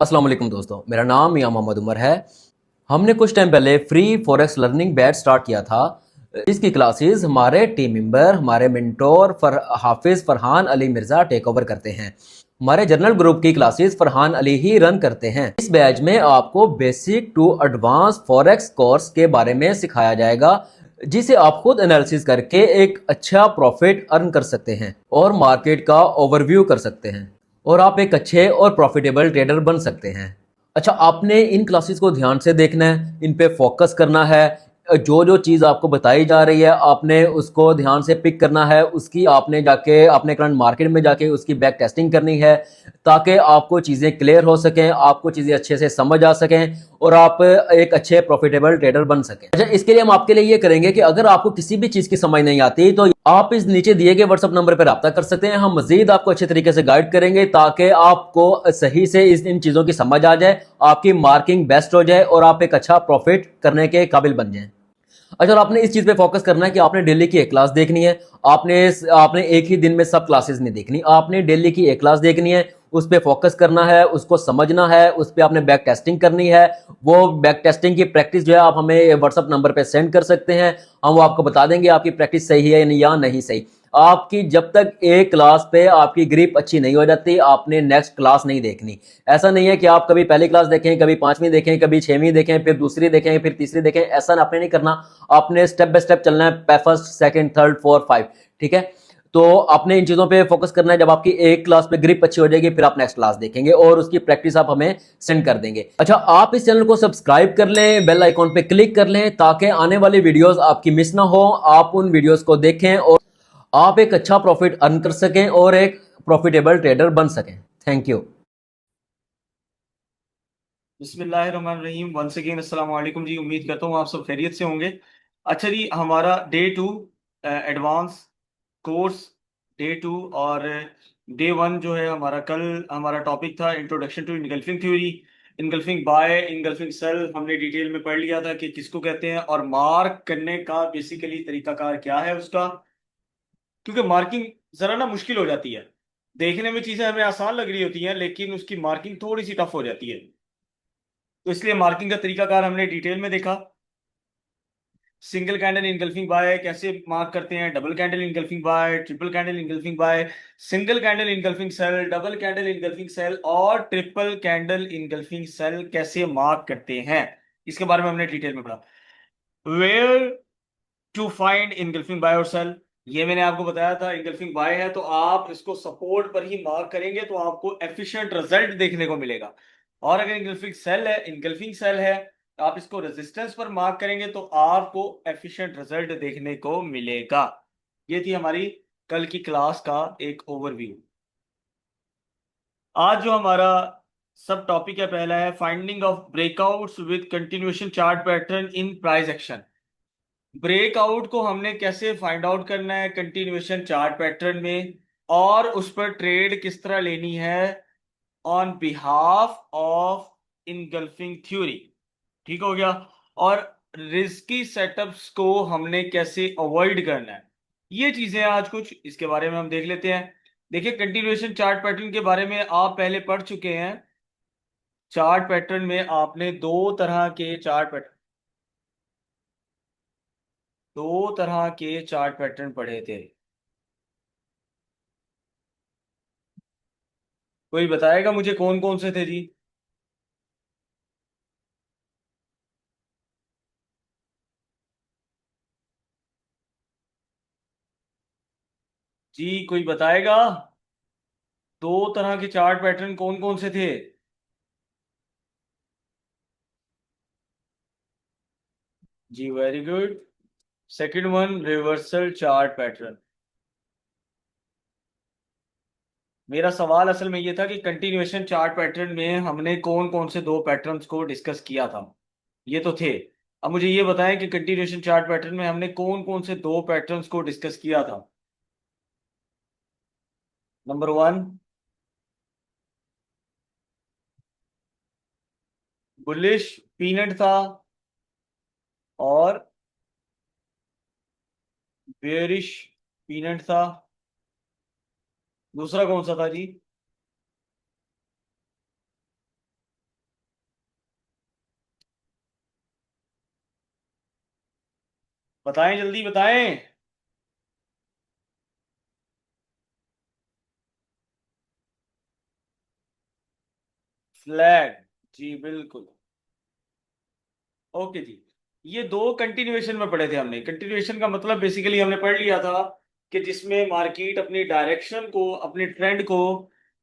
अस्सलाम वालेकुम दोस्तों, मेरा नाम मियां मोहम्मद उमर है। हमने कुछ टाइम पहले free forex learning batch start किया था। इसकी क्लासेस हमारे टीम मेंबर, हमारे mentor Hafiz Farhan Ali Mirza take over करते हैं। हमारे जर्नल ग्रुप की क्लासेस फरहान अली ही रन करते हैं। इस बैच में आपको basic to advance forex course के बारे में सिखाया जाएगा, जिसे आप खुद एनालिसिस करके एक अच्छा प्रॉफिट अर्न कर सकते हैं और मार्केट का ओवरव्यू कर सकते हैं और आप एक अच्छे और प्रॉफिटेबल ट्रेडर बन सकते हैं। अच्छा, आपने इन क्लासेस को ध्यान से देखना है, इन पे फोकस करना है। जो जो चीज़ आपको बताई जा रही है आपने उसको ध्यान से पिक करना है, उसकी आपने जाके अपने करंट मार्केट में जाके उसकी बैक टेस्टिंग करनी है, ताकि आपको चीज़ें क्लियर हो सकें, आपको चीज़ें अच्छे से समझ आ सकें और आप एक अच्छे प्रॉफिटेबल ट्रेडर बन सकें। अच्छा, इसके लिए हम आपके लिए ये करेंगे कि अगर आपको किसी भी चीज़ की समझ नहीं आती तो आप इस नीचे दिए गए व्हाट्सएप नंबर पर रब्ता कर सकते हैं। हम मजीद आपको अच्छे तरीके से गाइड करेंगे ताकि आपको सही से इन चीज़ों की समझ आ जाए, आपकी मार्किंग बेस्ट हो जाए और आप एक अच्छा प्रॉफिट करने के काबिल बन जाएं। अच्छा, और आपने इस चीज पे फोकस करना है कि आपने डेली की एक क्लास देखनी है। आपने आपने एक ही दिन में सब क्लासेस नहीं देखनी, आपने डेली की एक क्लास देखनी है, उस पर फोकस करना है, उसको समझना है, उस पर आपने बैक टेस्टिंग करनी है। वो बैक टेस्टिंग की प्रैक्टिस जो है आप हमें व्हाट्सअप नंबर पे सेंड कर सकते हैं। हम वो आपको बता देंगे आपकी प्रैक्टिस सही है या नहीं सही। आपकी जब तक एक क्लास पे आपकी ग्रिप अच्छी नहीं हो जाती आपने नेक्स्ट क्लास नहीं देखनी। ऐसा नहीं है कि आप कभी पहली क्लास देखें, कभी पांचवीं देखें, कभी छठवीं देखें, फिर दूसरी देखें, फिर तीसरी देखें, ऐसा आपने नहीं करना। आपने स्टेप बाय स्टेप चलना है, first second third fourth five. ठीक है, तो आपने इन चीजों पे फोकस करना है। जब आपकी एक क्लास पे ग्रिप अच्छी हो जाएगी फिर आप नेक्स्ट क्लास देखेंगे और उसकी प्रैक्टिस आप हमें सेंड कर देंगे। अच्छा, आप इस चैनल को सब्सक्राइब कर लें, बेल आइकॉन पे क्लिक कर लें ताकि आने वाली वीडियोस आपकी मिस ना हो, आप उन वीडियोस को देखें और आप एक अच्छा प्रॉफिट अर्न कर सकें और एक प्रॉफिटेबल ट्रेडर बन सकें। Thank you. बिस्मिल्लाहिर्रहमानिर्रहीम। वंस अगेन अस्सलाम वालेकुम जी। उम्मीद करता हूँ आप सब खैरियत से होंगे। अच्छा जी, हमारा day two advance course, day two और डे वन जो है हमारा, कल हमारा टॉपिक था introduction to engulfing theory. Engulfing buy, engulfing sell हमने डिटेल में पढ़ लिया था कि किसको कहते हैं और मार्क करने का बेसिकली तरीकाकार क्या है उसका। क्योंकि मार्किंग जरा ना मुश्किल हो जाती है। देखने में चीजें हमें आसान लग रही होती हैं लेकिन उसकी मार्किंग थोड़ी सी टफ हो जाती है। तो इसलिए मार्किंग का तरीकाकार हमने डिटेल में देखा। सिंगल कैंडल इनगल्फिंग बाय कैसे मार्क करते हैं, double candle engulfing buy, triple candle engulfing buy, single candle engulfing sell, double candle engulfing sell और ट्रिपल कैंडल इनगल्फिंग सेल कैसे मार्क करते हैं, इसके बारे में हमने डिटेल में पढ़ा। Where to find engulfing buy और सेल, ये मैंने आपको बताया था। इनगल्फिंग बाय है तो आप इसको सपोर्ट पर ही मार्क करेंगे तो आपको एफिशिएंट रिजल्ट देखने को मिलेगा। और अगर इनगल्फिंग सेल है आप इसको रेजिस्टेंस पर मार्क करेंगे तो आपको एफिशिएंट रिजल्ट देखने को मिलेगा। ये थी हमारी कल की क्लास का एक ओवरव्यू। आज जो हमारा सब टॉपिक है, पहला है finding of breakouts with continuation chart pattern in price action. Breakout को हमने कैसे फाइंड आउट करना है कंटिन्यूएशन चार्ट पैटर्न में और उस पर ट्रेड किस तरह लेनी है on behalf of engulfing theory. ठीक हो गया। और रिस्की सेटअप्स को हमने कैसे अवॉइड करना है, ये चीजें आज कुछ इसके बारे में हम देख लेते हैं। देखिए, कंटिन्यूएशन चार्ट पैटर्न के बारे में आप पहले पढ़ चुके हैं। चार्ट पैटर्न में आपने दो तरह के चार्ट पैटर्न पढ़े थे। कोई बताएगा मुझे कौन कौन से थे जी? जी कोई बताएगा, दो तरह के चार्ट पैटर्न कौन कौन से थे? जी very good. Second one, reversal chart pattern. मेरा सवाल असल में ये था कि कंटिन्यूएशन चार्ट पैटर्न में हमने कौन कौन से दो पैटर्न्स को डिस्कस किया था। ये तो थे। अब मुझे ये बताएं कि कंटिन्यूएशन चार्ट पैटर्न में हमने कौन कौन से दो पैटर्न्स को डिस्कस किया था। नंबर वन, बुलिश पीनट था और बेरिश पीनट था। दूसरा कौन सा था जी? बताएं, जल्दी बताएं। फ्लैग। जी बिल्कुल। ओके जी। ये दो कंटिन्यूएशन में पढ़े थे हमने। कंटिन्यूएशन का मतलब बेसिकली हमने पढ़ लिया था कि जिसमें मार्केट अपनी डायरेक्शन को, अपने ट्रेंड को,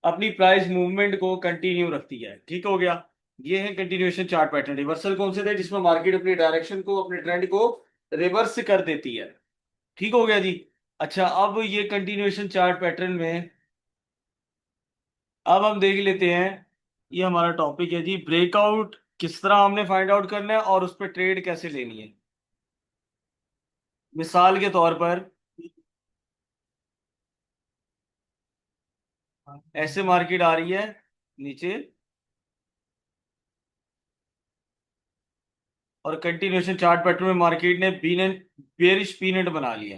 अपनी प्राइस मूवमेंट को कंटिन्यू रखती है। ठीक हो गया। ये है कंटिन्यूएशन चार्ट पैटर्न। रिवर्सल कौन से थे? जिसमें मार्केट अपनी डायरेक्शन को, अपने ट्रेंड को रिवर्स कर देती है। ठीक हो गया जी। अच्छा, अब ये कंटिन्यूएशन चार्ट पैटर्न में अब हम देख लेते हैं। ये हमारा टॉपिक है जी, ब्रेकआउट किस तरह हमने फाइंड आउट करना है और उस पर ट्रेड कैसे लेनी है। मिसाल के तौर पर ऐसे मार्केट आ रही है नीचे और कंटिन्यूएशन चार्ट पैटर्न में मार्केट ने बेरिश पीनट बना लिया।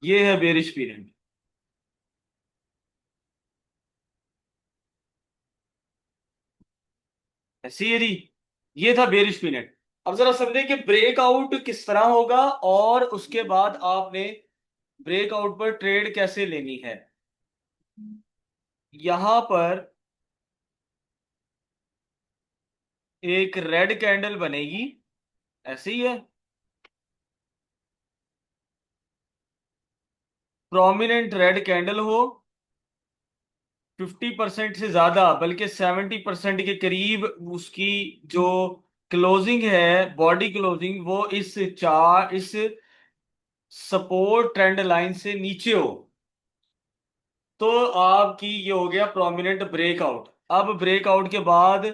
ये है बेरिश पीनट। ऐसी है जी। ये था बेरिश पीनट। अब जरा समझे कि ब्रेकआउट किस तरह होगा और उसके बाद आपने ब्रेकआउट पर ट्रेड कैसे लेनी है। यहां पर एक रेड कैंडल बनेगी, ऐसे ही है। प्रोमिनेंट रेड कैंडल हो, 50% से ज्यादा, बल्कि 70% के करीब उसकी जो क्लोजिंग है, बॉडी क्लोजिंग, वो इस सपोर्ट ट्रेंड लाइन से नीचे हो, तो आपकी ये हो गया प्रोमिनेंट ब्रेकआउट। अब ब्रेकआउट के बाद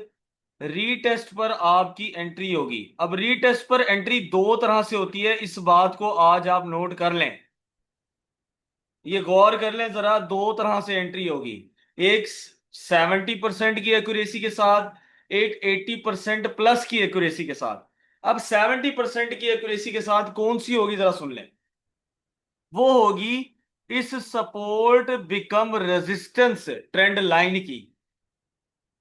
रीटेस्ट पर आपकी एंट्री होगी। अब रीटेस्ट पर एंट्री दो तरह से होती है, इस बात को आज आप नोट कर लें। ये गौर कर लें जरा, दो तरह से एंट्री होगी। एक 70% की एक्यूरेसी के साथ, एक 80% प्लस की एक्यूरेसी के साथ। अब 70% की एक्यूरेसी के साथ कौन सी होगी जरा सुन लें। वो होगी इस support become resistance trend line की।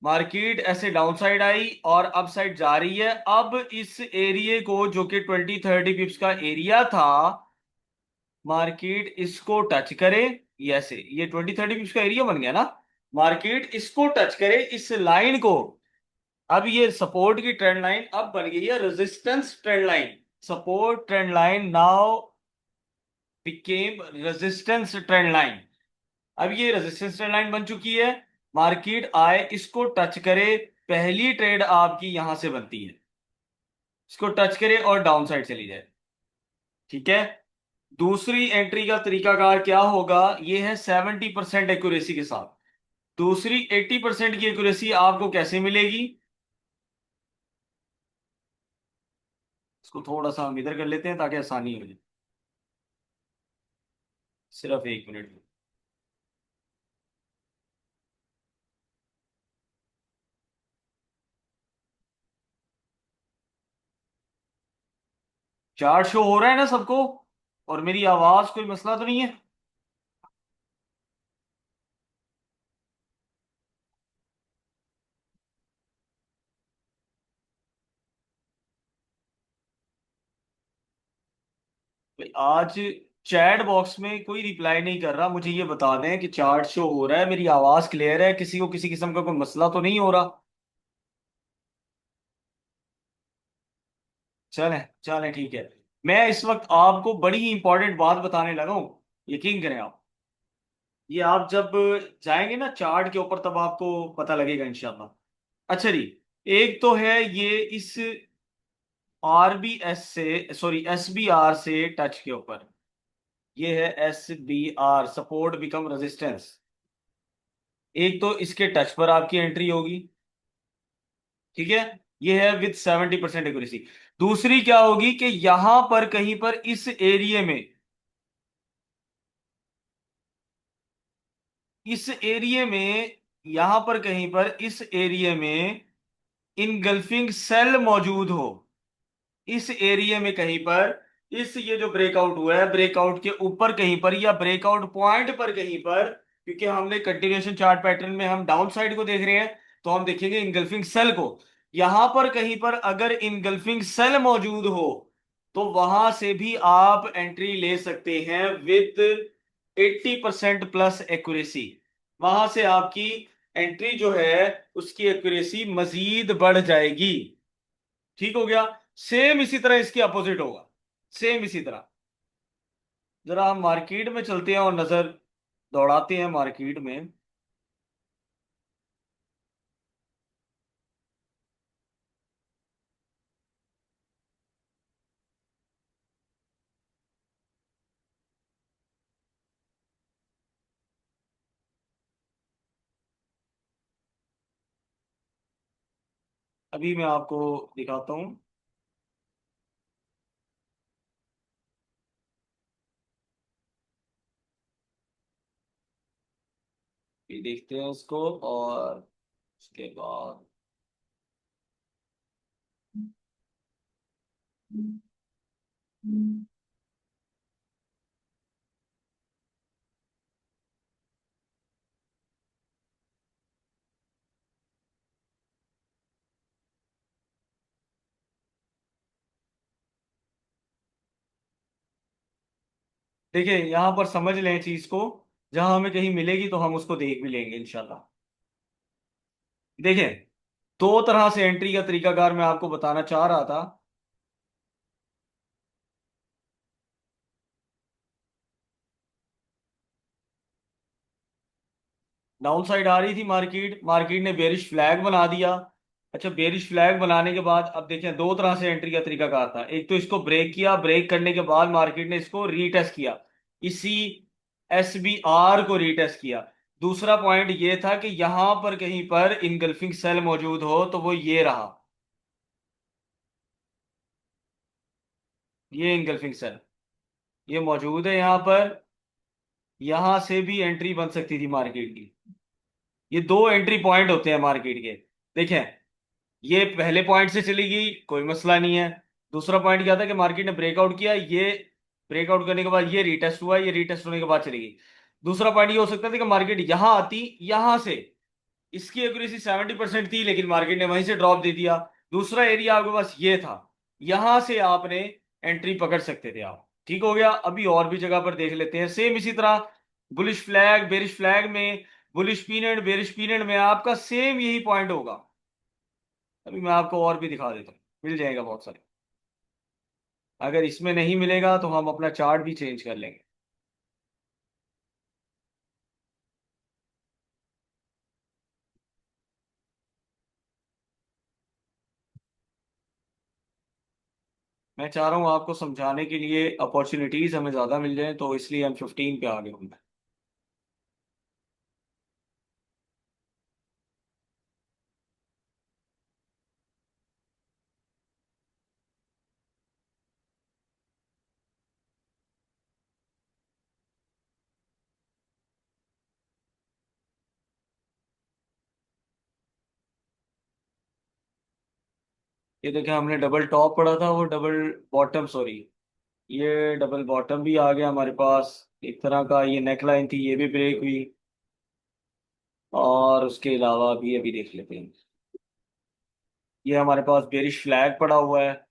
मार्केट ऐसे डाउन साइड आई और अप साइड जा रही है। अब इस एरिया को, जो कि 20-30 पिप्स का एरिया था, मार्केट इसको टच करे। ये ऐसे, ये 20-30 पिप्स का एरिया बन गया ना। मार्केट इसको टच करे, इस लाइन को। अब ये सपोर्ट की ट्रेंड लाइन अब बन गई है resistance trend line. Support trend line now became resistance trend line. अब ये रेजिस्टेंस ट्रेंड लाइन बन चुकी है। मार्केट आए, इसको टच करे, पहली ट्रेड आपकी यहां से बनती है। इसको टच करे और डाउन साइड चली जाए। ठीक है। दूसरी एंट्री का तरीकाकार क्या होगा? ये है 70% एक्यूरेसी के साथ। दूसरी 80% की एक्यूरेसी आपको कैसे मिलेगी? इसको थोड़ा सा हम इधर कर लेते हैं ताकि आसानी हो जाए। सिर्फ 1 मिनट। चार्ट शो हो रहा है ना सबको? और मेरी आवाज कोई मसला तो नहीं है? भाई आज चैट बॉक्स में कोई रिप्लाई नहीं कर रहा। मुझे ये बता दें कि चार्ट शो हो रहा है, मेरी आवाज क्लियर है, किसी को किसी किस्म का कोई मसला तो नहीं हो रहा? चलें चलें, ठीक है। मैं इस वक्त आपको बड़ी ही इंपॉर्टेंट बात बताने लगा हूं। यकीन करें आप। ये आप जब जाएंगे ना चार्ट के ऊपर, तब आपको पता लगेगा इंशाल्लाह। अच्छा जी। एक तो है ये इस आरबीएस से, सॉरी एसबीआर से टच के ऊपर। ये है एसबीआर, सपोर्ट बिकम रेजिस्टेंस। एक तो इसके टच पर आपकी एंट्री होगी। ठीक है। ये है विद 70% एक्यूरेसी। दूसरी क्या होगी कि यहां पर कहीं पर इस एरिया में, इस एरिया में, यहां पर कहीं पर इस एरिया में इनगल्फिंग सेल मौजूद हो। इस एरिया में कहीं पर, इस ये जो ब्रेकआउट हुआ है, ब्रेकआउट के ऊपर कहीं पर या ब्रेकआउट पॉइंट पर कहीं पर, क्योंकि हमने कंटिन्यूएशन चार्ट पैटर्न में हम डाउन साइड को देख रहे हैं, तो हम देखेंगे इनगल्फिंग सेल को। यहां पर कहीं पर अगर इनगल्फिंग सेल मौजूद हो तो वहां से भी आप एंट्री ले सकते हैं विद 80% प्लस एक्यूरेसी। वहां से आपकी एंट्री जो है उसकी एक्यूरेसी मजीद बढ़ जाएगी। ठीक हो गया। सेम इसी तरह इसके अपोजिट होगा, सेम इसी तरह। जरा हम मार्केट में चलते हैं और नजर दौड़ाते हैं मार्केट में। अभी मैं आपको दिखाता हूं। ये देखते हैं इसको, और उसके बाद देखिए यहां पर समझ लें चीज को। जहां हमें कहीं मिलेगी तो हम उसको देख भी लेंगे इंशाल्लाह। देखिए, दो तरह से एंट्री का तरीकाकार मैं आपको बताना चाह रहा था। डाउन साइड आ रही थी मार्केट, मार्केट ने बेरिश फ्लैग बना दिया। अच्छा, बेरिश फ्लैग बनाने के बाद अब देखें दो तरह से एंट्री का तरीका कार था। एक तो इसको ब्रेक किया, ब्रेक करने के बाद मार्केट ने इसको रीटेस्ट किया, इसी SBR को रीटेस्ट किया। दूसरा पॉइंट ये था कि यहां पर कहीं पर इनगल्फिंग सेल मौजूद हो तो वो ये रहा, ये इनगल्फिंग सेल ये मौजूद है यहां पर। यहां से भी एंट्री बन सकती थी मार्केट की। ये दो एंट्री पॉइंट होते हैं मार्केट के। देखें, ये पहले पॉइंट से चली गई, कोई मसला नहीं है। दूसरा पॉइंट क्या था कि मार्केट ने ब्रेकआउट किया, ये ब्रेकआउट करने के बाद ये रीटेस्ट हुआ, ये रीटेस्ट होने के बाद चली गई। दूसरा पॉइंट ये हो सकता था कि मार्केट यहां आती, यहां से इसकी एक्यूरेसी 70% थी लेकिन मार्केट ने वहीं से ड्रॉप दे दिया। दूसरा एरिया आपके पास ये था, यहां से आपने एंट्री पकड़ सकते थे आप। ठीक हो गया। अभी और भी जगह पर देख लेते हैं सेम इसी तरह। बुलिश फ्लैग बेरिश फ्लैग में, बुलिश पीरियड बेरिश पीरियड में आपका सेम यही पॉइंट होगा। अभी मैं आपको और भी दिखा देता हूँ, मिल जाएगा बहुत सारे। अगर इसमें नहीं मिलेगा तो हम अपना चार्ट भी चेंज कर लेंगे। मैं चाह रहा हूँ आपको समझाने के लिए अपॉर्चुनिटीज हमें ज्यादा मिल जाए, तो इसलिए हम 15 पे आ गए हूँ। ये देखें, हमने डबल टॉप पढ़ा था, वो डबल बॉटम, सॉरी, ये डबल बॉटम भी आ गया हमारे पास। एक तरह का ये नेकलाइन थी, ये भी ब्रेक हुई। और उसके अलावा भी अभी देख लेते हैं, ये हमारे पास बेरिश फ्लैग पड़ा हुआ है।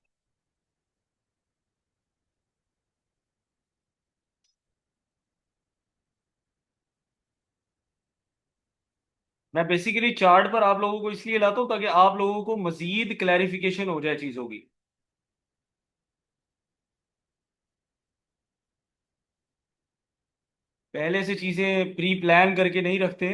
मैं बेसिकली चार्ट पर आप लोगों को इसलिए लाता हूँ ताकि आप लोगों को मजीद क्लैरिफिकेशन हो जाए चीजों की। पहले से चीजें प्री प्लान करके नहीं रखते।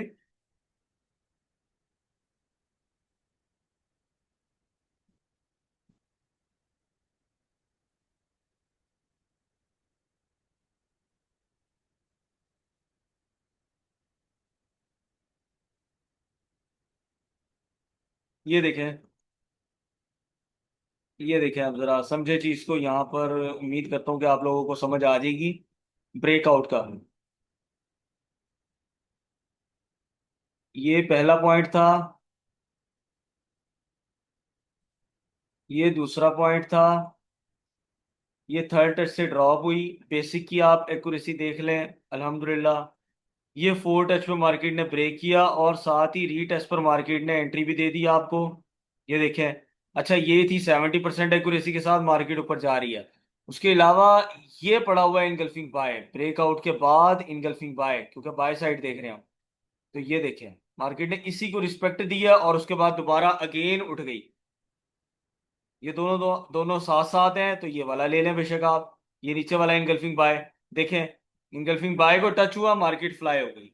ये देखें, ये देखें, आप जरा समझे चीज को यहाँ पर। उम्मीद करता हूँ कि आप लोगों को समझ आ जाएगी ब्रेकआउट का। ये पहला पॉइंट था, ये दूसरा पॉइंट था, ये थर्ड टच से ड्रॉप हुई। बेसिक की आप एक्यूरेसी देख लें, अल्हम्दुलिल्लाह ये 4 टच पे मार्केट ने ब्रेक किया और साथ ही रीटेस्ट पर मार्केट ने एंट्री भी दे दी आपको। ये देखें। अच्छा, ये थी 70% एक्यूरेसी के साथ मार्केट ऊपर जा रही है। उसके अलावा ये पड़ा हुआ है इनगल्फिंग बाय, ब्रेकआउट के बाद इनगल्फिंग बाय, क्योंकि बाय साइड देख रहे हैं हम। तो ये देखें, मार्केट ने इसी को रिस्पेक्ट दिया और उसके बाद दोबारा अगेन उठ गई। ये दोनों साथ साथ हैं, तो ये वाला ले लें बेशक आप। ये नीचे वाला इनगल्फिंग बाय देखें, इनगल्फिंग बाय को टच हुआ, मार्केट फ्लाई हो गई।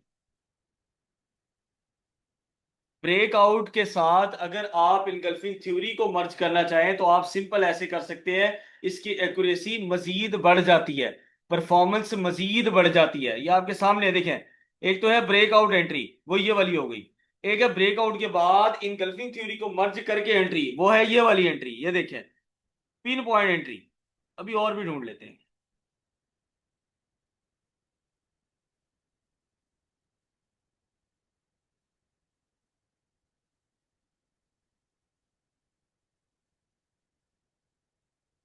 ब्रेकआउट के साथ अगर आप इनगल्फिंग थ्योरी को मर्ज करना चाहें तो आप सिंपल ऐसे कर सकते हैं। इसकी एक्यूरेसी मजीद बढ़ जाती है, परफॉर्मेंस मजीद बढ़ जाती है। ये आपके सामने है, देखें। एक तो है ब्रेकआउट एंट्री, वो ये वाली हो गई। एक है ब्रेकआउट के बाद इनगल्फिंग थ्योरी को मर्ज करके एंट्री, वो है ये वाली एंट्री। ये देखें, पिन पॉइंट एंट्री। अभी और भी ढूंढ लेते हैं।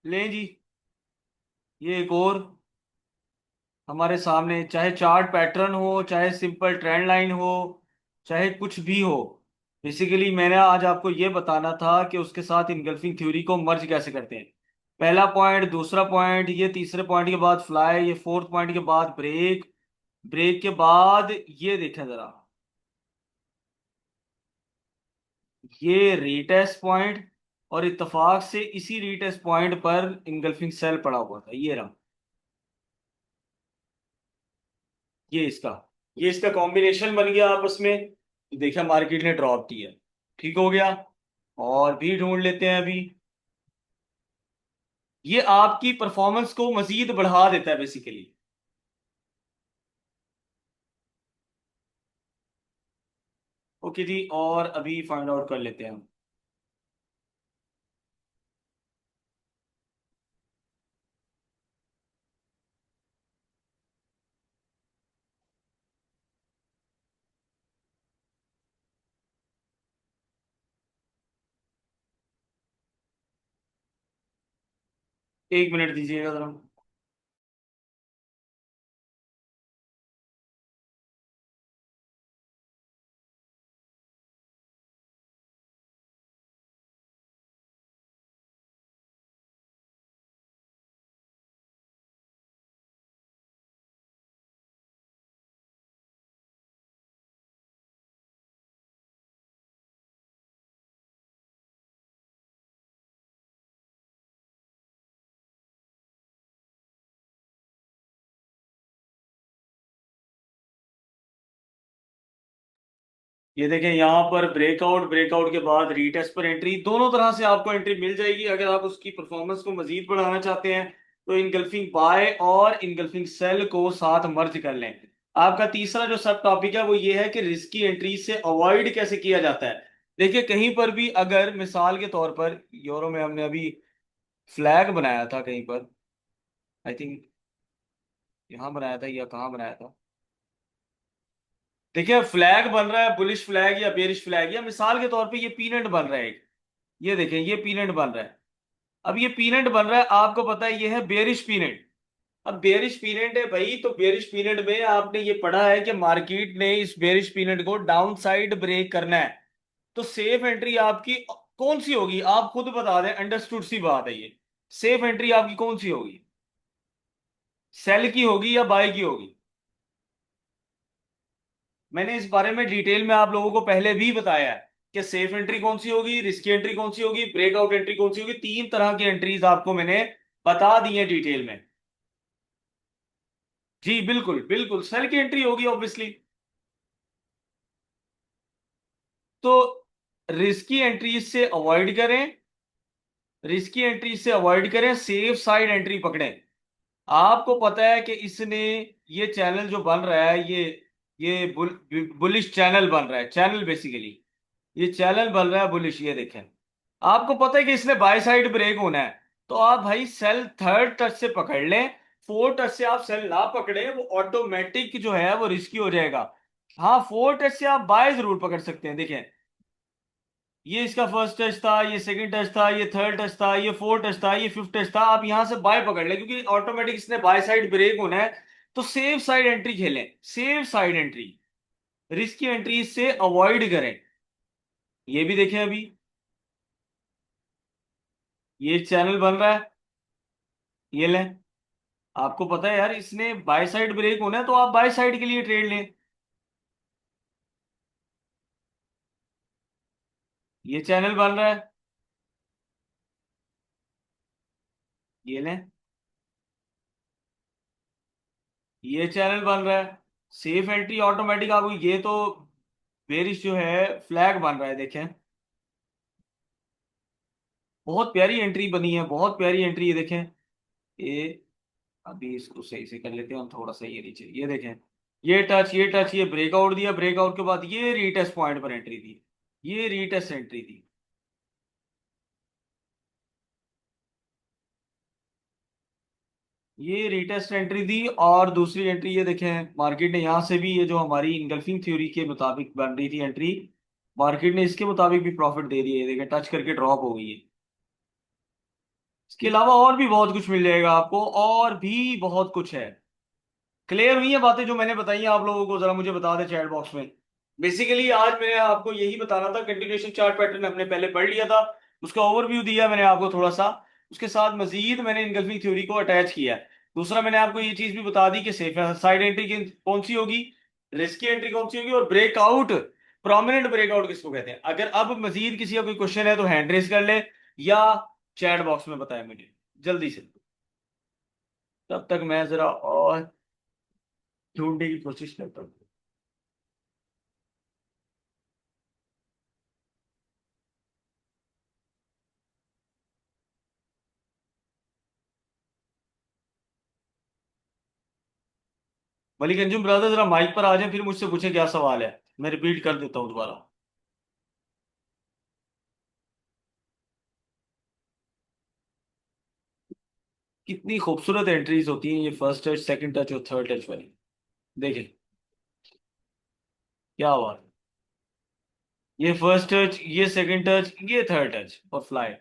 लें जी, ये एक और हमारे सामने, चाहे चार्ट पैटर्न हो, चाहे सिंपल ट्रेंड लाइन हो, चाहे कुछ भी हो। बेसिकली मैंने आज आपको ये बताना था कि उसके साथ इनगल्फिंग थ्योरी को मर्ज कैसे करते हैं। पहला पॉइंट, दूसरा पॉइंट, ये तीसरे पॉइंट के बाद फ्लाई, ये फोर्थ पॉइंट के बाद ब्रेक, ब्रेक के बाद ये देखें जरा, ये रीटेस्ट पॉइंट। और इत्तेफाक से इसी रीटेस्ट पॉइंट पर इनगल्फिंग सेल पड़ा हुआ था, ये रहा। ये इसका ये इसका कॉम्बिनेशन बन गया आपस में। तो देखा, मार्केट ने ड्रॉप दिया, ठीक हो गया। और भी ढूंढ लेते हैं अभी। ये आपकी परफॉर्मेंस को मजीद बढ़ा देता है बेसिकली। ओके जी, और अभी फाइंड आउट कर लेते हैं हम। एक मिनट दीजिएगा जरा। ये देखें, यहाँ पर ब्रेकआउट, ब्रेकआउट के बाद रीटेस्ट पर एंट्री, दोनों तरह से आपको एंट्री मिल जाएगी। अगर आप उसकी परफॉर्मेंस को मजीद बढ़ाना चाहते हैं तो इनगल्फिंग बाय और इनगल्फिंग सेल को साथ मर्ज कर लें। आपका तीसरा जो सब टॉपिक है वो ये है कि रिस्की एंट्री से अवॉइड कैसे किया जाता है। देखिए, कहीं पर भी अगर मिसाल के तौर पर यूरो में हमने अभी फ्लैग बनाया था कहीं पर, आई थिंक यहाँ बनाया था या कहाँ बनाया था। देखिए, फ्लैग बन रहा है, बुलिश फ्लैग या बेरिश फ्लैग, या मिसाल के तौर पे ये पीनट बन रहा है एक। ये देखें, ये पीनट बन रहा है। अब ये पीनट बन रहा है, आपको पता है ये है बेरिश पीनट। अब बेरिश पीनट है भाई, तो बेरिश पीनट में आपने ये पढ़ा है कि मार्केट ने इस बेरिश पीनट को डाउन साइड ब्रेक करना है। तो सेफ एंट्री आपकी कौन सी होगी, आप खुद बता दें, अंडरस्टूड सी बात है ये। सेफ एंट्री आपकी कौन सी होगी, सेल की होगी या बाय की होगी? मैंने इस बारे में डिटेल में आप लोगों को पहले भी बताया है कि सेफ एंट्री कौन सी होगी, रिस्की एंट्री कौन सी होगी, ब्रेकआउट एंट्री कौन सी होगी। 3 तरह की एंट्रीज आपको मैंने बता दी है डिटेल में। जी बिल्कुल बिल्कुल, सेल की एंट्री होगी ऑब्वियसली। तो रिस्की एंट्रीज से अवॉइड करें, रिस्की एंट्री से अवॉइड करें, सेफ साइड एंट्री पकड़ें। आपको पता है कि इसने, ये चैनल जो बन रहा है, ये बुलिश चैनल बन रहा है, चैनल बेसिकली ये चैनल बन रहा है बुलिश। ये देखें, आपको पता है कि इसने बाय साइड ब्रेक होना है। तो आप भाई सेल थर्ड टच से पकड़ लें। फोर्थ टच से आप सेल ना पकड़े, वो ऑटोमेटिक जो है वो रिस्की हो जाएगा। हाँ, फोर्थ टच से आप बाय जरूर पकड़ सकते हैं। देखें, ये इसका फर्स्ट टच था, ये सेकंड टच था, ये थर्ड टच था, ये फोर्थ टच था, ये फिफ्थ टच था। आप यहां से बाय पकड़ ले, क्योंकि ऑटोमेटिक इसने बाय साइड ब्रेक होना है। तो सेफ साइड एंट्री खेलें, safe side entry, risky entry से अवॉइड करें। ये भी देखें, अभी ये चैनल बन रहा है, ये लें। आपको पता है यार इसने बाय साइड ब्रेक होना है, तो आप बाय साइड के लिए ट्रेड लें। ये चैनल बन रहा है, ये लें। ये चैनल बन रहा है, सेफ एंट्री ऑटोमेटिक आपको, ये तो बेरिश जो है फ्लैग बन रहा है, देखें। बहुत प्यारी एंट्री बनी है, बहुत प्यारी एंट्री, ये देखें। ये अभी इसको सही से कर लेते हैं हम, थोड़ा सा ये नीचे, ये देखें। ये टच, ये टच, ये ब्रेकआउट दिया, ब्रेकआउट के बाद ये रीटेस्ट पॉइंट पर एंट्री दी, ये रीटेस्ट एंट्री दी। ये रीटेस्ट एंट्री दी, और दूसरी एंट्री ये देखें, मार्केट ने यहां से भी, ये जो हमारी इंगल्फिंग थ्योरी के मुताबिक बन रही थी एंट्री, मार्केट ने इसके मुताबिक भी प्रॉफिट दे दिया, ये देखें टच करके ड्रॉप हो गई है। इसके अलावा और भी बहुत कुछ मिल जाएगा आपको, और भी बहुत कुछ है। क्लियर हुई है बातें जो मैंने बताई हैं आप लोगों को? जरा मुझे बता दें चैट बॉक्स में। बेसिकली आज मैंने आपको यही बताना था, कंटिन्यूएशन चार्ट पैटर्न हमने पहले पढ़ लिया था, उसका ओवरव्यू दिया मैंने आपको थोड़ा सा, उसके साथ मजीद मैंने इनगल्फिंग थ्योरी को अटैच किया है। दूसरा मैंने आपको ये चीज भी बता दी कि सेफ साइड एंट्री कौन सी होगी, रिस्की एंट्री कौन सी होगी, और ब्रेकआउट, प्रोमिनेंट ब्रेकआउट किसको कहते हैं। अगर अब मजीद किसी का कोई क्वेश्चन है तो हैंड रेस कर ले, या चैट बॉक्स में बताएं मुझे जल्दी से, तब तक मैं जरा और ढूंढने की कोशिश करता हूँ। मलिक अंजुम ब्रदर जरा माइक पर आ जाए, फिर मुझसे पूछे क्या सवाल है, मैं रिपीट कर देता हूँ दोबारा। कितनी खूबसूरत एंट्रीज होती हैं ये, फर्स्ट टच, सेकंड टच और थर्ड टच वाली, देखें क्या बात है। ये फर्स्ट टच, ये सेकंड टच, ये थर्ड टच और फ्लाई।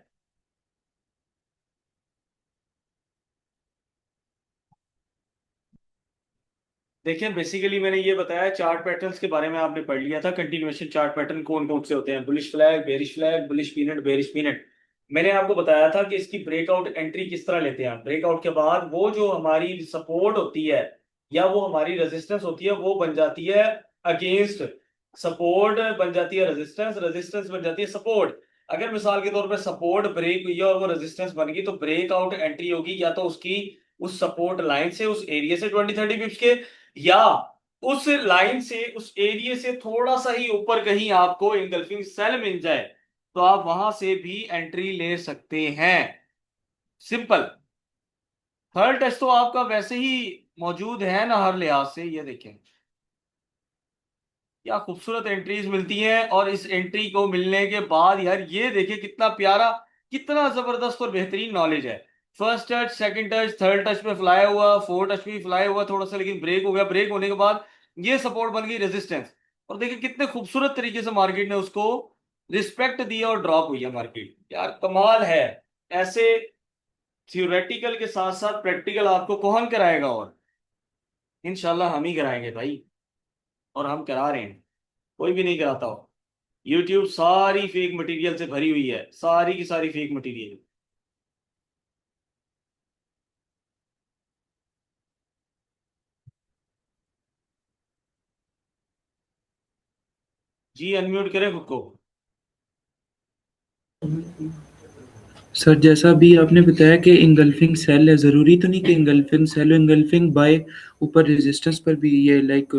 देखिए बेसिकली मैंने ये बताया चार्ट पैटर्न्स के बारे में, आपने पढ़ लिया था कंटिन्यूएशन चार्ट पैटर्न कौन कौन से होते हैं, bullish flag, bearish flag, bullish peanut, bearish peanut. मैंने आपको बताया था कि इसकी ब्रेकआउट एंट्री किस तरह लेते हैं। ब्रेकआउट के बाद वो जो हमारी सपोर्ट होती है या वो हमारी रेजिस्टेंस होती है, वो बन जाती है अगेंस्ट, सपोर्ट बन जाती है रेजिस्टेंस, रेजिस्टेंस बन जाती है सपोर्ट। अगर मिसाल के तौर पर सपोर्ट ब्रेक हुई है और वो रेजिस्टेंस बन गई, तो ब्रेकआउट एंट्री होगी या तो उसकी उस सपोर्ट लाइन से, उस एरिया से 20-30 पिप्स के, या उस लाइन से, उस एरिया से थोड़ा सा ही ऊपर कहीं आपको इंगल्फिंग सेल मिल जाए, तो आप वहां से भी एंट्री ले सकते हैं। सिंपल। थर्ड टेस्ट तो आपका वैसे ही मौजूद है ना हर लिहाज से, ये देखें क्या खूबसूरत एंट्रीज मिलती हैं। और इस एंट्री को मिलने के बाद यार ये देखिए कितना प्यारा, कितना जबरदस्त और बेहतरीन नॉलेज है। First touch, second touch, third touch पे फ्लाई हुआ, फोर्थ टच पे फ्लाई हुआ थोड़ा सा, लेकिन ब्रेक हो गया, ब्रेक होने के बाद ये सपोर्ट बन गई रेजिस्टेंस। और देखिए कितने खूबसूरत तरीके से मार्केट ने उसको रिस्पेक्ट दिया और ड्रॉप हुई है मार्केट, यार कमाल है। ऐसे थ्योरेटिकल के साथ साथ प्रैक्टिकल आपको कौन कराएगा, और इंशाल्लाह हम ही कराएंगे भाई, और हम करा रहे हैं, कोई भी नहीं कराता हो। यूट्यूब सारी फेक मटेरियल से भरी हुई है, सारी की सारी फेक मटेरियल। जी अनम्यूट करें खुद को। सर जैसा अभी आपने बताया कि इंगल्फिंग सेल है, ज़रूरी तो नहीं कि इंगल्फिंग सेल इंगल्फिंग बाय ऊपर रेजिस्टेंस पर भी ये लाइक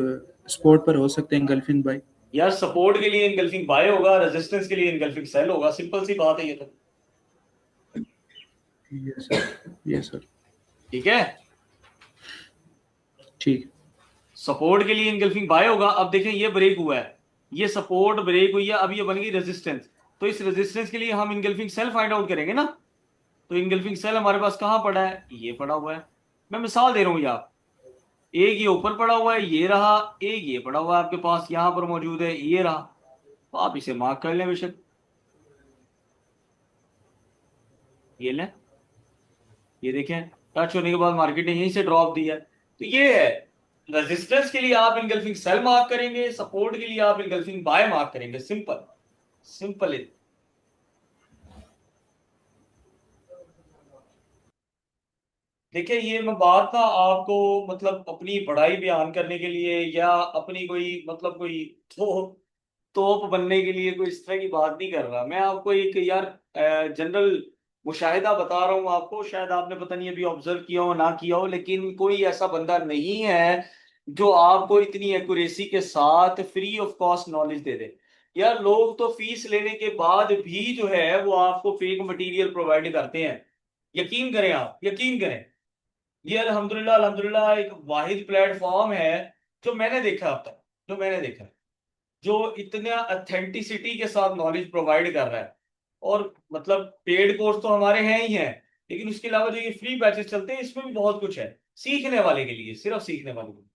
स्पॉट पर हो सकता है इंगल्फिंग बाय। यार सपोर्ट के लिए इनगल्फिंग बाय होगा, रेजिस्टेंस के लिए इनगल्फिंग सेल होगा, सिंपल सी बात है ये तो। ये सर, ये सर, ठीक है, ठीक। सपोर्ट के लिए इनगल्फिंग बाय होगा। अब देखें ये ब्रेक हुआ है, ये सपोर्ट ब्रेक हुई है, अब ये बन गई रेजिस्टेंस, तो इस रेजिस्टेंस के लिए हम इनगल्फिंग सेल फाइंड आउट करेंगे ना। तो इनगल्फिंग सेल हमारे पास कहाँ पड़ा है, ये पड़ा हुआ है। मैं मिसाल दे रहा हूँ यार, एक ये ऊपर पड़ा हुआ है, ये रहा, एक ये पड़ा हुआ है आपके पास यहां पर मौजूद है, ये रहा। तो आप इसे मार्क कर लें बेशक, ये लें। ये देखें टच होने के बाद मार्केट ने यहीं से ड्रॉप दिया है। तो ये है, रेजिस्टेंस के लिए आप इनगल्फिंग सेल मार्क करेंगे, सपोर्ट के लिए आप इनगल्फिंग बाय मार्क करेंगे। सिंपल, सिंपल है। देखिए ये मैं बात ना आपको मतलब अपनी पढ़ाई बयान करने के लिए या अपनी कोई मतलब कोई तोप बनने के लिए कोई इस तरह की बात नहीं कर रहा। मैं आपको एक यार जनरल मुशाहिदा बता रहा हूँ आपको, शायद आपने पता नहीं अभी ऑब्जर्व किया हो ना किया हो, लेकिन कोई ऐसा बंदा नहीं है जो आपको इतनी एक्यूरेसी के साथ फ्री ऑफ कॉस्ट नॉलेज दे दे। यार लोग तो फीस लेने के बाद भी जो है वो आपको फेक मटेरियल प्रोवाइड करते हैं। यकीन करें, आप यकीन करें। ये अल्हम्दुलिल्लाह अल्हम्दुलिल्लाह एक वाहिद प्लेटफॉर्म है जो मैंने देखा अब तक, जो मैंने देखा, जो इतना अथेंटिसिटी के साथ नॉलेज प्रोवाइड कर रहा है। और मतलब पेड कोर्स तो हमारे हैं ही हैं, लेकिन उसके अलावा जो ये फ्री बैचेस चलते हैं इसमें भी बहुत कुछ है सीखने वाले के लिए, सिर्फ सीखने वाले के लिए।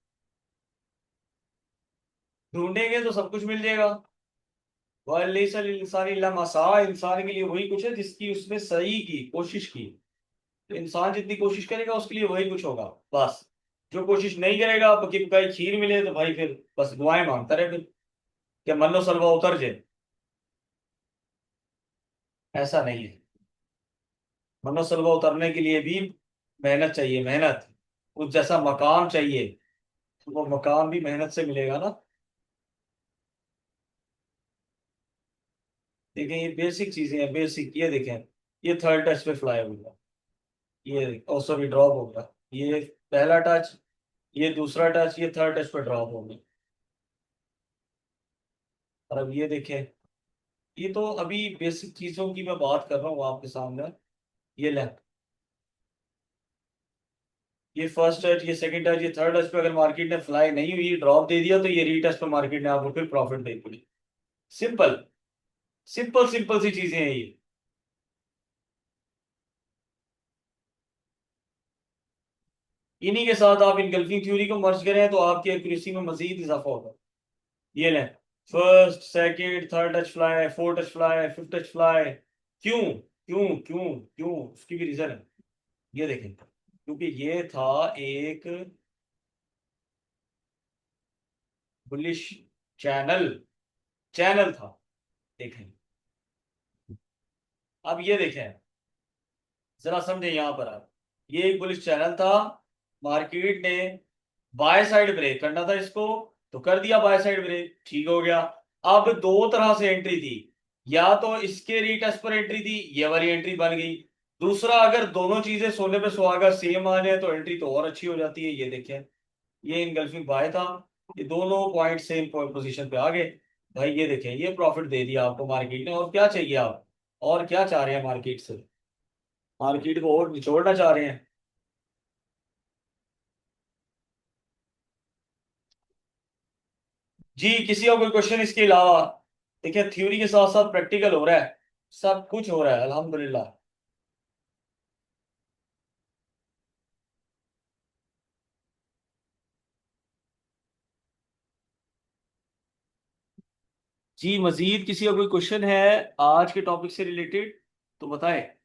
ढूंढेंगे तो सब कुछ मिल जाएगा। वलैसल इंसान इल्ला मा सआ, इंसान के लिए वही कुछ है जिसकी उसने सही की कोशिश की। तो इंसान जितनी कोशिश करेगा उसके लिए वही कुछ होगा बस। जो कोशिश नहीं करेगा, पकी पकाई खीर मिले तो भाई फिर बस दुआएं मांगता रहे, फिर क्या मन्नो सलवा उतर जाए। ऐसा नहीं है। मन्नो सलवा उतरने के लिए भी मेहनत चाहिए, मेहनत। उस जैसा मकाम चाहिए, तो वो मकाम भी मेहनत से मिलेगा ना। देखें ये बेसिक चीजें हैं, बेसिक। ये देखें, ये थर्ड टच पे फ्लाई हो गया, ये ओ सॉरी ड्रॉप हो गया, ये पहला टच, ये दूसरा टच, ये थर्ड टच पे ड्रॉप हो गया। और अब ये देखें, ये तो अभी बेसिक चीजों की मैं बात कर रहा हूँ आपके सामने। ये ले, ये फर्स्ट टच, ये सेकंड टच, ये थर्ड टच पे अगर मार्केट ने फ्लाई नहीं हुई, ड्रॉप दे दिया, तो ये रीटच पे मार्केट ने आपको फिर प्रॉफिट दे दी। सिंपल, सिंपल सिंपल सी चीजें हैं ये। इन्हीं के साथ आप इनगल्फिंग थ्योरी को मर्ज करें तो आपकी एक्यूरेसी में मजीद इजाफा होगा। ये लें, first second third touch fly, fourth touch fly, fifth touch fly. क्यों क्यों क्यों क्यों, उसकी भी रीजन है। ये देखें, क्योंकि ये था एक बुलिश चैनल, चैनल था। देखें, अब ये देखें, जरा समझे यहां पर आप। ये एक बुलिश चैनल था, मार्केट ने बाय साइड ब्रेक करना था इसको, तो कर दिया बाय साइड ब्रेक, ठीक हो गया। अब दो तरह से एंट्री थी, या तो इसके रीटेस्ट पर एंट्री थी, ये वाली एंट्री बन गई। दूसरा, अगर दोनों चीजें सोने पे सुहागा सेम आ जाए तो एंट्री तो और अच्छी हो जाती है। ये देखें, ये इनगल्फिंग बाय था, ये दोनों पॉइंट सेम पोजीशन पे आ गए। भाई ये देखें, ये प्रॉफिट दे दिया आपको मार्केट ने, और क्या चाहिए आप, और क्या चाह रहे हैं मार्केट से? मार्केट को और निचोड़ना चाह रहे हैं। जी किसी का कोई क्वेश्चन इसके अलावा? देखिए थ्योरी के साथ साथ प्रैक्टिकल हो रहा है, सब कुछ हो रहा है अल्हम्दुलिल्लाह। जी मजीद किसी का कोई क्वेश्चन है आज के टॉपिक से रिलेटेड तो बताएं।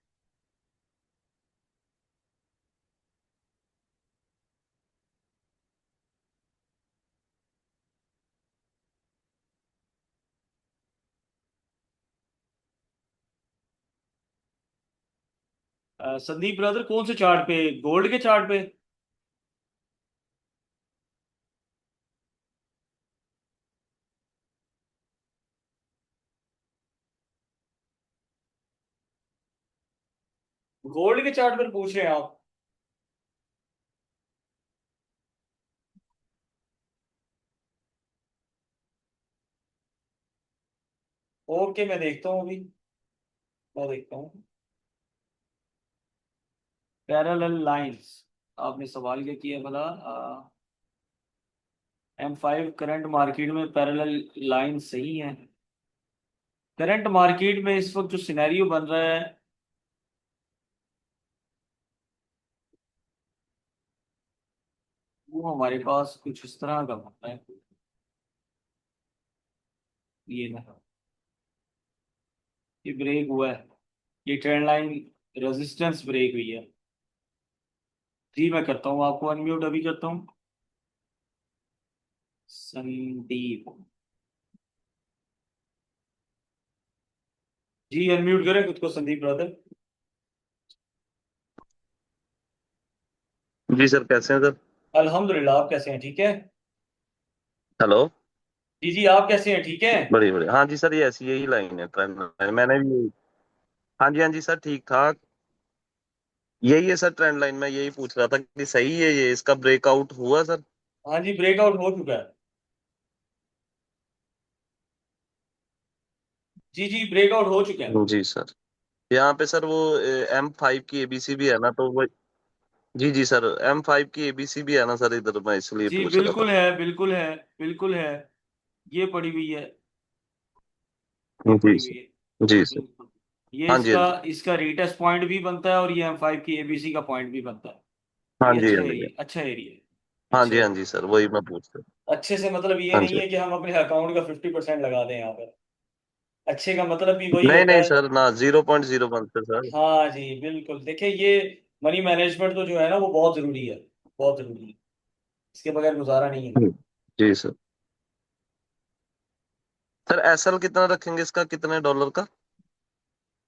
संदीप ब्रदर कौन से चार्ट पे, गोल्ड के चार्ट पे? गोल्ड के चार्ट पर पूछ रहे हैं आप? ओके मैं देखता हूँ अभी, मैं देखता हूँ। पैरेलल लाइंस, आपने सवाल क्या किया भला? M5 करंट मार्केट में पैरेलल लाइन सही है? करंट मार्केट में इस वक्त जो सिनेरियो बन रहा है, वो हमारे पास कुछ इस तरह का बनता है। ये ना, ये ब्रेक हुआ है, ये ट्रेंड लाइन रेजिस्टेंस ब्रेक हुई है। जी मैं करता हूँ, आपको अनम्यूट अभी करता हूँ। संदीप जी, अनम्यूट करें खुद को संदीप ब्रदर। जी सर, कैसे हैं सर? अल्हम्दुलिल्लाह, आप कैसे हैं? ठीक है। हेलो। जी जी, आप कैसे हैं? ठीक है। बढ़िया बढ़िया, हाँ जी सर, ये ऐसी यही लाइन है, ट्रेंड लाइन मैंने भी। हाँ जी सर, ठीक ठाक। यही है सर, ट्रेंड लाइन। मैं यही पूछ रहा था कि सही है ये, इसका ब्रेकआउट हुआ सर? हाँ जी, ब्रेकआउट हो चुका है। जी जी, ब्रेकआउट हो चुके हैं। जी सर। यहाँ पे सर वो M5 की एबीसी भी है ना, तो वो। जी सर, M5 की एबीसी भी है ना सर इधर, मैं इसलिए जी पूछ रहा था। बिल्कुल है, बिल्कुल है, बिल्कुल है। ये पड़ी हुई है, ये जी पड़ी हुई सर। है। जी सर। बिल्कुल। ये हाँ जी, हाँ इसका जी। इसका रेटेस्ट पॉइंट भी बनता है और ये M5 की एबीसी का पॉइंट भी बनता है। हाँ ये जी, अच्छा हाँ जी। एरिया, अच्छा एरिया है। हाँ अच्छा जी, हाँ एरिया। जी सर, वही मैं पूछ रहा। अच्छे से मतलब ये हाँ नहीं जी। है कि हम अपने अकाउंट का 50% लगा दें यहाँ पर। अच्छे का मतलब भी वही नहीं होता नहीं है। सर, ना 0.01 से सर। हाँ जी बिल्कुल, देखिए ये मनी मैनेजमेंट तो जो है ना वो बहुत जरूरी है, बहुत जरूरी है। इसके बगैर गुजारा नहीं है। जी सर। सर एसएल कितना रखेंगे इसका, कितने डॉलर का?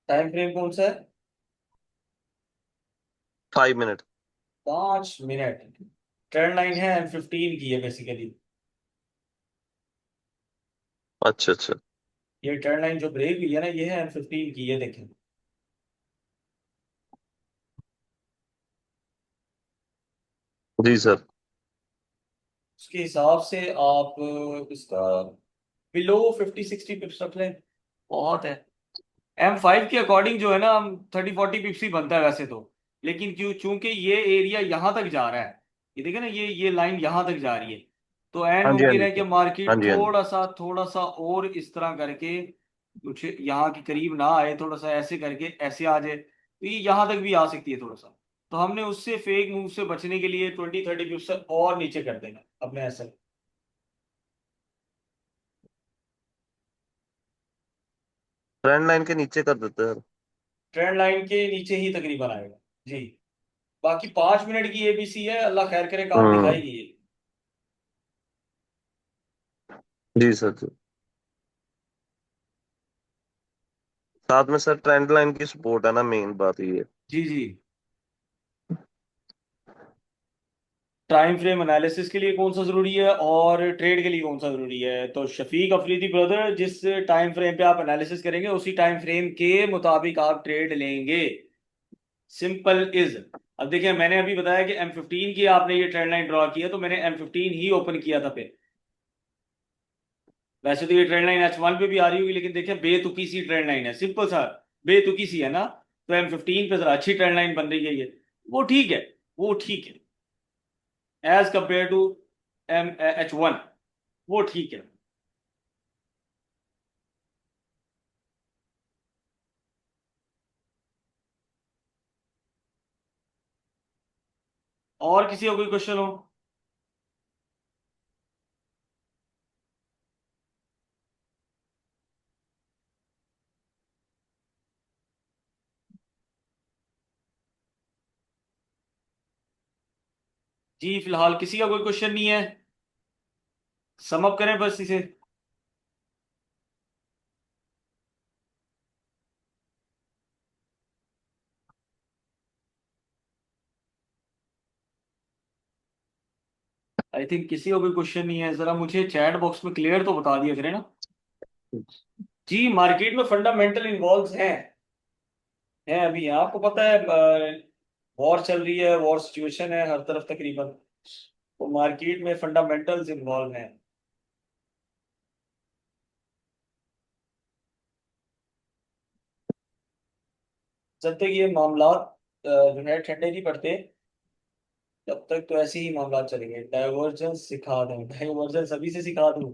टाइम फ्रेम कौन सा है? 5 मिनट। 5 मिनट। ट्रेंड लाइन है M15 की है बेसिकली। अच्छा अच्छा। ये ट्रेंड लाइन जो ब्रेक हुई है ना, ये है M15 की, ये देखें। जी सर। उसके हिसाब से आप इसका बिलो 50-60 पिप्स रख लें, बहुत है। M5 के अकॉर्डिंग जो है ना, हम 30-40 पिप्स ही बनता है वैसे तो। लेकिन क्यों, चूंकि ये एरिया यहाँ तक जा रहा है, ये देखे ना, ये लाइन यहाँ तक जा रही है। तो एन हाँ जी, हाँ मुमकिन जी है कि सर। हाँ मार्केट जी, हाँ जी। थोड़ा सा और इस तरह करके कुछ यहाँ के करीब ना आए, थोड़ा सा ऐसे करके ऐसे आ जाए, तो ये यहाँ तक भी आ सकती है थोड़ा सा। तो हमने उससे फेक मूव से बचने के लिए 20-30 पिप्स और नीचे कर देना अपने ऐसे। ट्रेंड लाइन के नीचे कर देते हैं सर। ट्रेंड लाइन के नीचे ही तकरीबन आएगा। जी। बाकी 5 मिनट की एबीसी है, अल्लाह खैर करे, काम हम्म। दिखाएगी ये। जी सर जी। साथ में सर ट्रेंड लाइन की सपोर्ट है ना, मेन बात ये है। जी जी। टाइम फ्रेम एनालिसिस के लिए कौन सा जरूरी है और ट्रेड के लिए कौन सा जरूरी है? तो शफीक अफरीदी ब्रदर, जिस टाइम फ्रेम पे आप एनालिसिस करेंगे उसी टाइम फ्रेम के मुताबिक आप ट्रेड लेंगे। Simple is. अब देखिए, मैंने अभी बताया कि M15 की आपने ये ट्रेंड लाइन ड्रॉ किया, तो मैंने M15 ही ओपन किया था पे। वैसे तो ये ट्रेंड लाइन H1 पे भी आ रही होगी, लेकिन देखिए बेतुकी सी ट्रेंड लाइन है, सिंपल सा, बेतुकी सी है ना। तो M15 पे जरा अच्छी ट्रेंड लाइन बन रही है ये। वो ठीक है, वो ठीक है, एज कंपेयर टू H1, वो ठीक है। और किसी का कोई क्वेश्चन हो? जी फिलहाल किसी का कोई क्वेश्चन नहीं है। सम अप करें बस इसे। आई थिंक किसी का कोई क्वेश्चन नहीं है, जरा मुझे चैट बॉक्स में क्लियर तो बता दिया करें ना। जी, मार्केट में फंडामेंटल इन्वॉल्व हैं अभी, आपको पता है वॉर चल रही है, वॉर सिचुएशन है हर तरफ तकरीबन। तो मार्केट में फंडामेंटल्स इन्वॉल्व हैं। जब तक ये मामला जो है ठंडे नहीं पड़ते, तब तक तो ऐसे ही मामला चलेंगे। डाइवर्जेंस सिखा दें, डाइवर्जेंस अभी से सिखा दूं?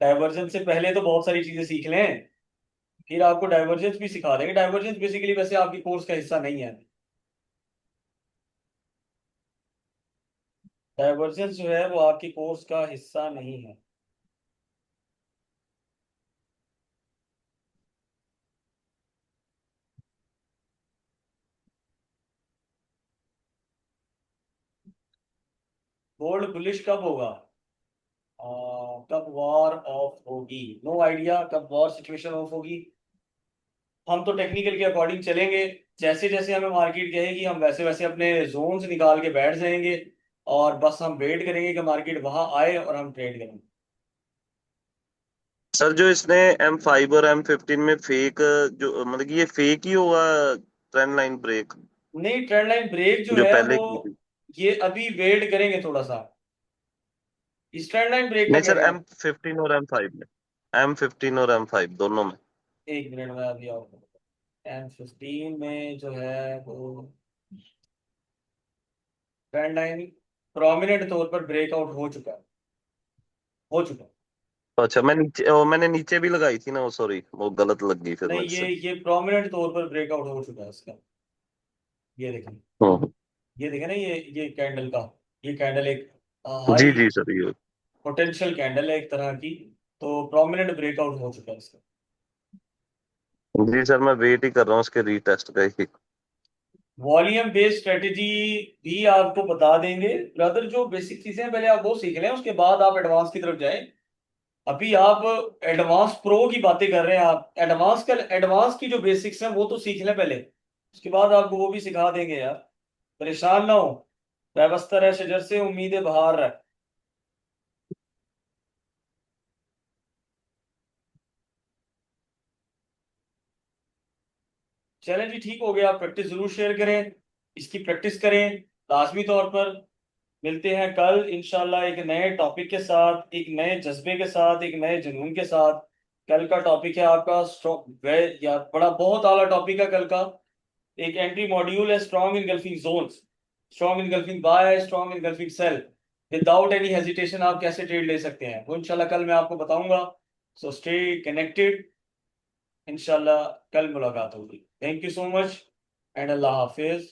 डाइवर्जेंस से पहले तो बहुत सारी चीजें सीख लें, फिर आपको डाइवर्जेंस भी सिखा देंगे। डाइवर्जेंस बेसिकली वैसे आपकी कोर्स का हिस्सा नहीं है। डाइवर्जेंस जो है वो आपकी कोर्स का हिस्सा नहीं है। गोल्ड बुलिश कब होगा? कब वॉर ऑफ होगी? नो आइडिया कब वॉर सिचुएशन ऑफ होगी। हम तो टेक्निकल के अकॉर्डिंग चलेंगे, जैसे जैसे हमें मार्केट कहेगी हम वैसे वैसे अपने जोन्स निकाल के बैठ जाएंगे और बस हम वेट करेंगे कि मार्केट वहां आए और हम ट्रेड करेंगे। सर जो इसने M5 और M15 में फेक, जो मतलब कि ये फेक ही होगा ट्रेंड लाइन ब्रेक नहीं, ट्रेंड लाइन ब्रेक जो जो है पहले वो, की थी? ये अभी वेट करेंगे थोड़ा सा, इस ट्रेंड लाइन ब्रेक का नहीं कह सर, रहे हैं आप? M15 और M5 में, M15 और M5 दोनों में। एक मिनट में अभी आओ। M15 में जो है वो ट्रेंड लाइन प्रोमिनेंट तौर पर ब्रेकआउट हो चुका है, हो चुका है। अच्छा, मैंने नीचे भी लगाई थी ना, वो सॉरी, वो गलत लग गई फिर नहीं, मेरे से। ये प्रोमिनेंट तौर पर ब्रेकआउट हो चुका है इसका। ये देखें, हम्म। ये देखें ना, ये कैंडल का, ये कैंडल एक जी हाई जी सर, ये पोटेंशियल कैंडल है एक तरह की, तो प्रोमिनेंट ब्रेकआउट हो चुका है इसका। जी सर, मैं वेट ही कर रहा हूँ उसके रीटेस्ट का ही। वॉल्यूम बेस्ड स्ट्रेटेजी भी आपको बता देंगे ब्रदर, जो बेसिक चीजें हैं पहले आप वो सीख लें, उसके बाद आप एडवांस की तरफ जाएं। अभी आप एडवांस प्रो की बातें कर रहे हैं, आप एडवांस की जो बेसिक्स हैं वो तो सीख लें पहले, उसके बाद आपको वो भी सिखा देंगे यार। परेशान ना हो, वैबस्तर है शजर से उम्मीद बहार है। चलें जी, ठीक हो गया, आप प्रैक्टिस जरूर शेयर करें, इसकी प्रैक्टिस करें लाजमी तौर पर। मिलते हैं कल इंशाल्लाह एक नए टॉपिक के साथ, एक नए जज्बे के साथ, एक नए जुनून के साथ। कल का टॉपिक है आपका स्ट्रॉन्ग, या बड़ा बहुत आला टॉपिक है कल का। एक एंट्री मॉड्यूल है strong engulfing zones, strong engulfing buy, strong engulfing sell, without any hesitation आप कैसे ट्रेड ले सकते हैं, वो इंशाल्लाह कल मैं आपको बताऊंगा। सो स्टे कनेक्टेड, इंशाल्लाह कल मुलाकात होगी। Thank you so much and Allah Hafiz.